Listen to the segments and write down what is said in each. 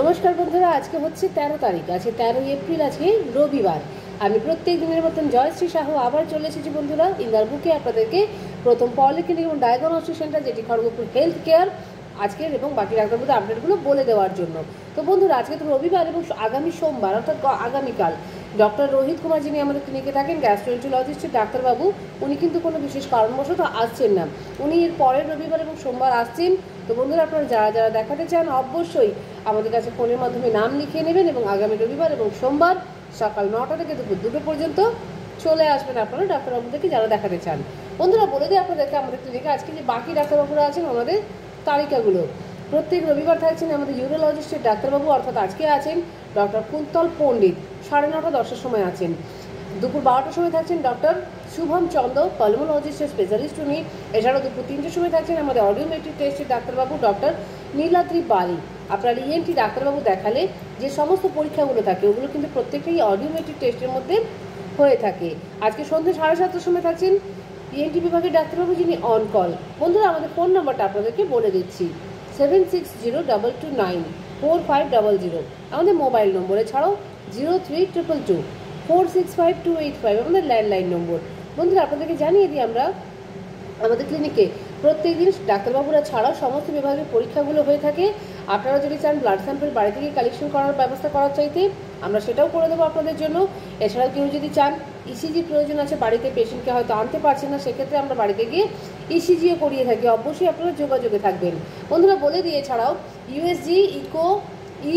নমস্কার বন্ধুরা, আজকে হচ্ছে 13 তারিখ, আছে 13 এপ্রিল, আজকে রবিবার। আমি প্রত্যেক দিনের মতন জয়শ্রী সাহু আবার চলে এসেছি বন্ধুরা ইন্দার বুকে আপনাদেরকে প্রথম পলিক্লিনিক এবং ডায়াগনস্টিক সেন্টার, যেটি খড়গপুর হেলথ কেয়ার, আজকের এবং বাকি ডাক্তারবাবুদের আপডেটগুলো বলে দেওয়ার জন্য। তো বন্ধুরা, আজকে তো রবিবার এবং আগামী সোমবার অর্থাৎ আগামীকাল ডক্টর রোহিত কুমার, যিনি আমাদের ক্লিনিকে থাকেন, গ্যাস্ট্রোএন্টারোলজিস্ট ডাক্তারবাবু, উনি কিন্তু কোনো বিশেষ কারণবশত আসছেন না। উনি এর পরের রবিবার এবং সোমবার আসছেন। তো বন্ধুরা, আপনারা যারা যারা দেখাতে চান অবশ্যই আমাদের কাছে ফোনের মাধ্যমে নাম লিখিয়ে নেবেন এবং আগামী রবিবার এবং সোমবার সকাল 9টা থেকে দুপুর 2টো পর্যন্ত চলে আসবেন আপনারা ডাক্তারবাবুদেরকে যারা দেখাতে চান। বন্ধুরা, বলে দিই আপনাদেরকে আমাদের ক্লিনিকে আজকে যে বাকি ডাক্তারবাবুরা আছেন আমাদের তালিকাগুলো। প্রত্যেক রবিবার থাকছেন আমাদের ইউরোলজিস্টের ডাক্তারবাবু, অর্থাৎ আজকে আছেন ডক্টর কুন্তল পণ্ডিত, 9:30 10টার সময় আছেন। দুপুর 12টার সময় থাকছেন ডক্টর শুভম চন্দ্র, পালমোলজিস্টের স্পেশালিস্ট উনি। এছাড়াও দুপুর 3টের সময় থাকছেন আমাদের অডিওমেট্রিক টেস্টের ডাক্তারবাবু ডক্টর নীলাদ্রি বালি। আপনার ইএনটি ডাক্তারবাবু দেখালে যে সমস্ত পরীক্ষাগুলো থাকে ওগুলো কিন্তু প্রত্যেকটাই অডিওমেট্রিক টেস্টের মধ্যে হয়ে থাকে। আজকে সন্ধ্যে 7:30টার সময় থাকছেন ইএনটি বিভাগের ডাক্তারবাবু, যিনি অন কল। বন্ধুরা, আমাদের ফোন নাম্বারটা আপনাদেরকে বলে দিচ্ছি, 7602294500 আমাদের মোবাইল নম্বর। এছাড়াও 03222465 আমাদের ল্যান্ডলাইন নম্বর। বন্ধুরা, আপনাদেরকে জানিয়ে দিই আমরা আমাদের ক্লিনিকে প্রত্যেক দিন ডাক্তারবাবুরা ছাড়াও সমস্ত বিভাগের পরীক্ষাগুলো হয়ে থাকে। আপনারা যদি চান ব্লাড স্যাম্পল বাড়ি থেকে কালেকশন করার ব্যবস্থা করার চাইতে, আমরা সেটাও করে দেবো আপনাদের জন্য। এছাড়াও কেউ যদি চান ইসিজি প্রয়োজন আছে, বাড়িতে পেশেন্টকে হয়তো আনতে পারছেন না, সেক্ষেত্রে আমরা বাড়িতে গিয়ে ইসিজিও করিয়ে থাকি। অবশ্যই আপনারা যোগাযোগে থাকবেন। বন্ধুরা, বলে দিয়ে এছাড়াও USG, echo,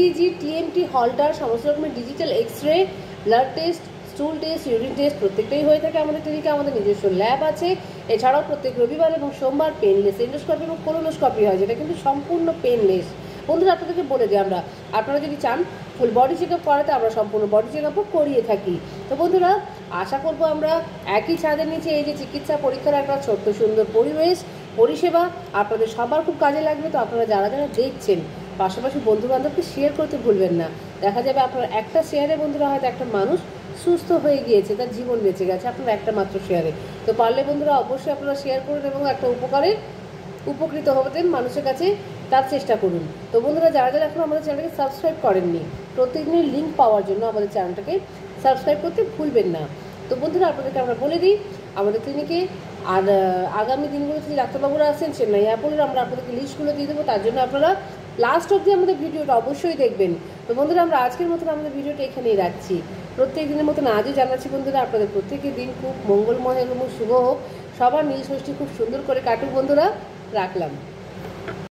EEG, TMT, Holter, সমস্ত রকমের digital X-ray, blood test, stool test, urine test প্রত্যেকটাই হয়ে থাকে আমাদের ক্লিনিকে। আমাদের নিজস্ব ল্যাব আছে। এছাড়াও প্রত্যেক রবিবার এবং সোমবার পেনলেস এন্ডোস্কপি এবং কোলোনোস্কপি হয়, যেটা কিন্তু সম্পূর্ণ পেনলেস। বন্ধুরা, আপনাদেরকে বলে দিই আমরা, আপনারা যদি চান ফুল বডি চেক আপ করাতে, আমরা সম্পূর্ণ বডি চেক আপও করিয়ে থাকি। তো বন্ধুরা, আশা করবো আমরা একই ছাদের নিচে এই যে চিকিৎসা পরীক্ষার একটা ছোট্ট সুন্দর পরিষেবা আপনাদের সবার খুব কাজে লাগবে। তো আপনারা যারা যারা দেখছেন, পাশাপাশি বন্ধুবান্ধবকে শেয়ার করতে ভুলবেন না। দেখা যাবে আপনার একটা শেয়ারে বন্ধুরা হয়তো একটা মানুষ সুস্থ হয়ে গিয়েছে, তার জীবন বেঁচে গেছে আপনার একটা মাত্র শেয়ারে। তো পারলে বন্ধুরা অবশ্যই আপনারা শেয়ার করুন এবং একটা উপকৃত হতেন মানুষের কাছে তার চেষ্টা করুন। তো বন্ধুরা, যারা যারা এখন আমাদের চ্যানেলকে সাবস্ক্রাইব করেননি, প্রত্যেকদিনের লিঙ্ক পাওয়ার জন্য আমাদের চ্যানেলটাকে সাবস্ক্রাইব করতে ভুলবেন না। তো বন্ধুরা, আপনাদেরকে আমরা বলে দিই আমাদের ক্লিনিকে আর আগামী দিনগুলোতে যে ডাক্তারবাবুরা আসছেন চেন্নাই অ্যাপোলোর, আমরা আপনাদেরকে লিস্টগুলো দিয়ে দেবো। তার জন্য আপনারা লাস্ট অবধি আমাদের ভিডিওটা অবশ্যই দেখবেন। তো বন্ধুরা, আমরা আজকের মতন আমাদের ভিডিওটা এখানেই রাখছি। প্রত্যেক দিনের মতন আজও জানাচ্ছি বন্ধুরা, আপনাদের প্রত্যেকের দিন খুব মঙ্গলময় এবং শুভ হোক। সবার নীল ষষ্ঠী খুব সুন্দর করে কাটুক বন্ধুরা। রাখলাম।